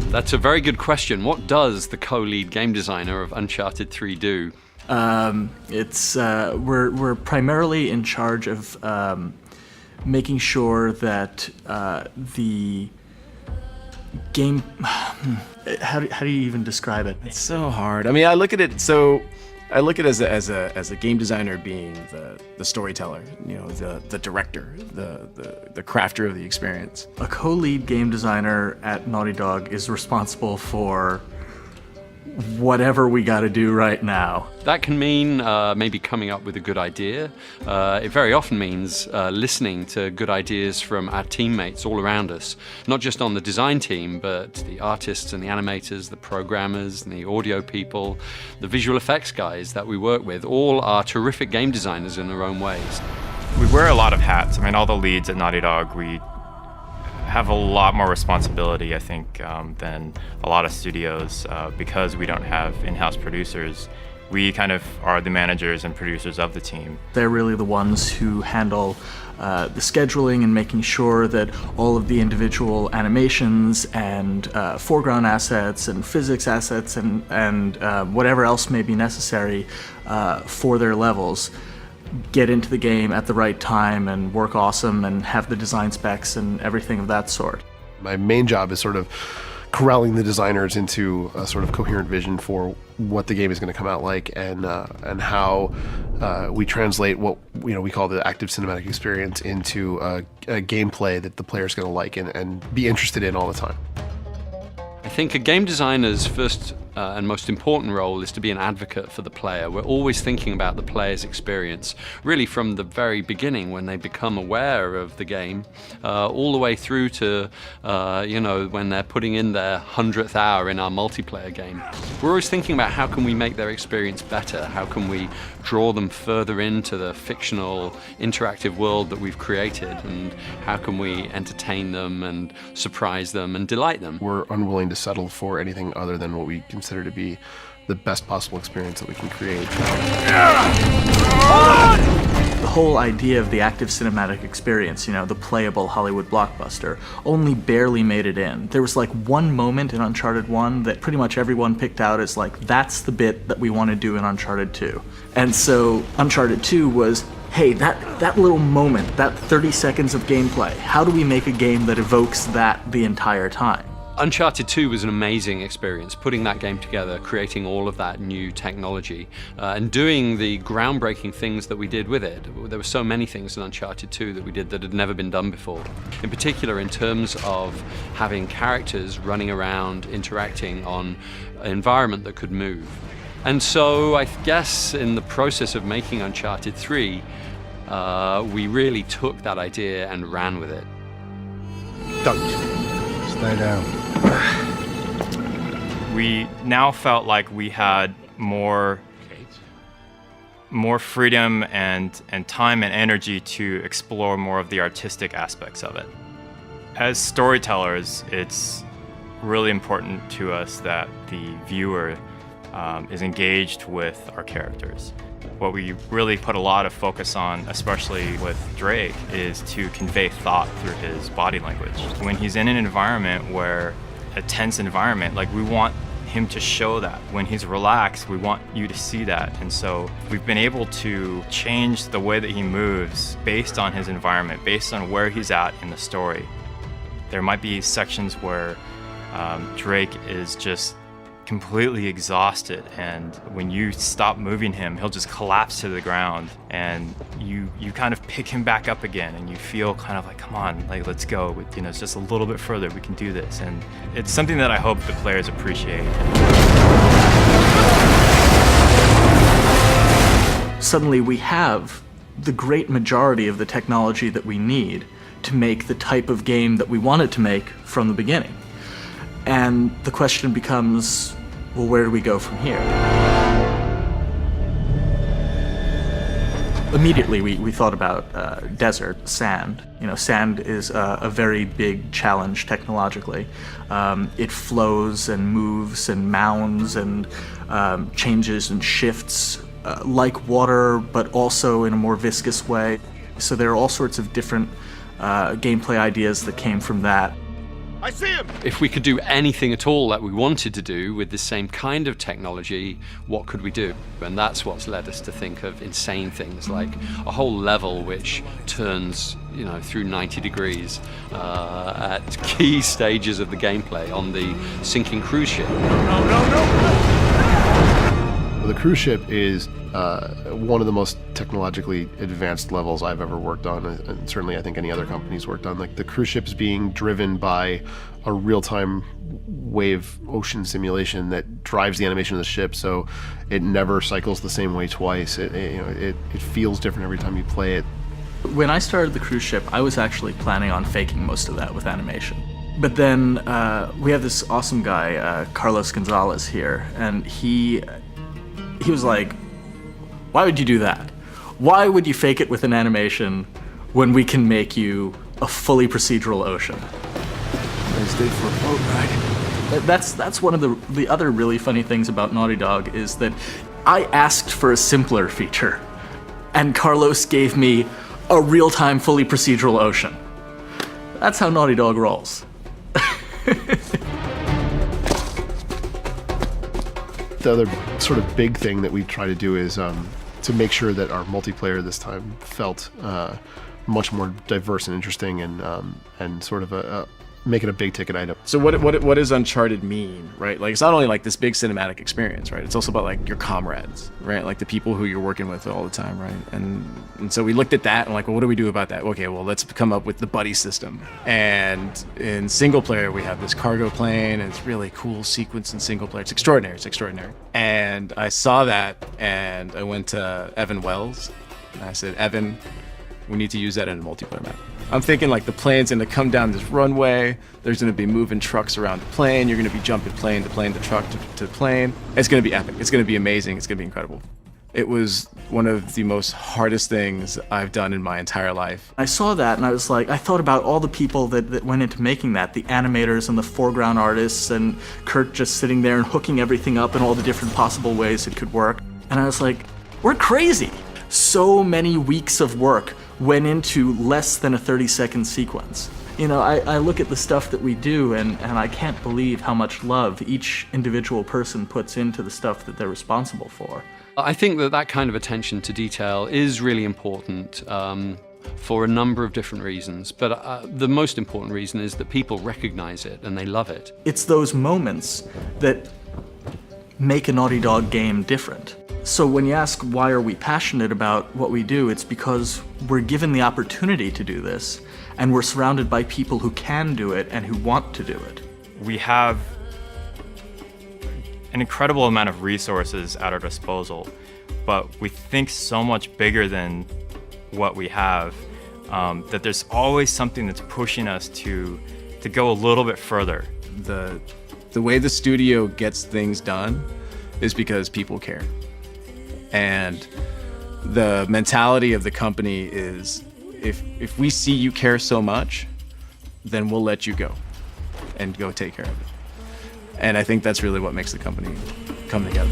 That's a very good question. What does the co-lead game designer of Uncharted 3 do? We're primarily in charge of making sure that the game. How do you even describe it? It's so hard. I mean, I look at it as a game designer being the storyteller, the director, the crafter of the experience. A co-lead game designer at Naughty Dog is responsible for whatever we got to do right now. That can mean maybe coming up with a good idea. It very often means listening to good ideas from our teammates all around us, not just on the design team, but the artists and the animators, the programmers and the audio people, the visual effects guys that we work with. All are terrific game designers in their own ways. We wear a lot of hats. I mean, all the leads at Naughty Dog, we have a lot more responsibility, I think, than a lot of studios because we don't have in-house producers. We kind of are the managers and producers of the team. They're really the ones who handle the scheduling and making sure that all of the individual animations and foreground assets and physics assets and whatever else may be necessary for their levels get into the game at the right time and work awesome and have the design specs and everything of that sort. My main job is sort of corralling the designers into a sort of coherent vision for what the game is going to come out like, and how we translate what we call the active cinematic experience into a gameplay that the player is going to like and be interested in all the time. I think a game designer's first and most important role is to be an advocate for the player. We're always thinking about the player's experience, really from the very beginning when they become aware of the game, all the way through to when they're putting in their 100th hour in our multiplayer game. We're always thinking about how can we make their experience better, how can we draw them further into the fictional interactive world that we've created, and how can we entertain them and surprise them and delight them. We're unwilling to settle for anything other than what we consider to be the best possible experience that we can create. The whole idea of the active cinematic experience, the playable Hollywood blockbuster, only barely made it in. There was like one moment in Uncharted 1 that pretty much everyone picked out as like, that's the bit that we want to do in Uncharted 2. And so Uncharted 2 was, hey, that little moment, that 30 seconds of gameplay, how do we make a game that evokes that the entire time? Uncharted 2 was an amazing experience, putting that game together, creating all of that new technology, and doing the groundbreaking things that we did with it. There were so many things in Uncharted 2 that we did that had never been done before. In particular, in terms of having characters running around, interacting on an environment that could move. And so I guess in the process of making Uncharted 3, we really took that idea and ran with it. Don't stay down. We now felt like we had more freedom and time and energy to explore more of the artistic aspects of it. As storytellers, it's really important to us that the viewer is engaged with our characters. What we really put a lot of focus on, especially with Drake, is to convey thought through his body language. When he's in an environment where a tense environment, like we want him to show that. When he's relaxed, we want you to see that. And so we've been able to change the way that he moves based on his environment, based on where he's at in the story. There might be sections where Drake is just completely exhausted, and when you stop moving him, he'll just collapse to the ground, and you kind of pick him back up again, and you feel kind of like, come on, like let's go, it's just a little bit further, we can do this. And it's something that I hope the players appreciate. Suddenly we have the great majority of the technology that we need to make the type of game that we wanted to make from the beginning. And the question becomes, well, where do we go from here? Immediately, we thought about desert, sand. Sand is a very big challenge technologically. It flows and moves and mounds and changes and shifts like water, but also in a more viscous way. So there are all sorts of different gameplay ideas that came from that. I see him! If we could do anything at all that we wanted to do with the same kind of technology, what could we do? And that's what's led us to think of insane things like a whole level which turns, through 90 degrees at key stages of the gameplay on the sinking cruise ship. The cruise ship is one of the most technologically advanced levels I've ever worked on, and certainly I think any other company's worked on. Like, the cruise ship is being driven by a real-time wave ocean simulation that drives the animation of the ship, so it never cycles the same way twice. It feels different every time you play it. When I started the cruise ship, I was actually planning on faking most of that with animation. But then we have this awesome guy, Carlos Gonzalez here, and he was like, why would you do that? Why would you fake it with an animation when we can make you a fully procedural ocean? Nice day for a boat ride. That's one of the other really funny things about Naughty Dog is that I asked for a simpler feature, and Carlos gave me a real-time, fully procedural ocean. That's how Naughty Dog rolls. The other sort of big thing that we try to do is to make sure that our multiplayer this time felt much more diverse and interesting, and sort of make it a big ticket item. So what does Uncharted mean, right? Like, it's not only like this big cinematic experience, right? It's also about like your comrades, right? Like the people who you're working with all the time, right? And so we looked at that and like, well, what do we do about that? Okay, well, let's come up with the buddy system. And in single player, we have this cargo plane, and it's really cool sequence in single player. It's extraordinary. It's extraordinary. And I saw that, and I went to Evan Wells, and I said, Evan, we need to use that in a multiplayer map. I'm thinking like the plane's gonna come down this runway, there's gonna be moving trucks around the plane, you're gonna be jumping plane to plane to truck to plane. It's gonna be epic, it's gonna be amazing, it's gonna be incredible. It was one of the most hardest things I've done in my entire life. I saw that and I was like, I thought about all the people that went into making that, the animators and the foreground artists, and Kurt just sitting there and hooking everything up in all the different possible ways it could work. And I was like, we're crazy. So many weeks of work went into less than a 30-second sequence. I look at the stuff that we do and I can't believe how much love each individual person puts into the stuff that they're responsible for. I think that kind of attention to detail is really important for a number of different reasons, but the most important reason is that people recognize it and they love it. It's those moments that make a Naughty Dog game different. So when you ask why are we passionate about what we do, it's because we're given the opportunity to do this, and we're surrounded by people who can do it and who want to do it. We have an incredible amount of resources at our disposal, but we think so much bigger than what we have, that there's always something that's pushing us to go a little bit further. The way the studio gets things done is because people care. And the mentality of the company is, if we see you care so much, then we'll let you go and go take care of it. And I think that's really what makes the company come together.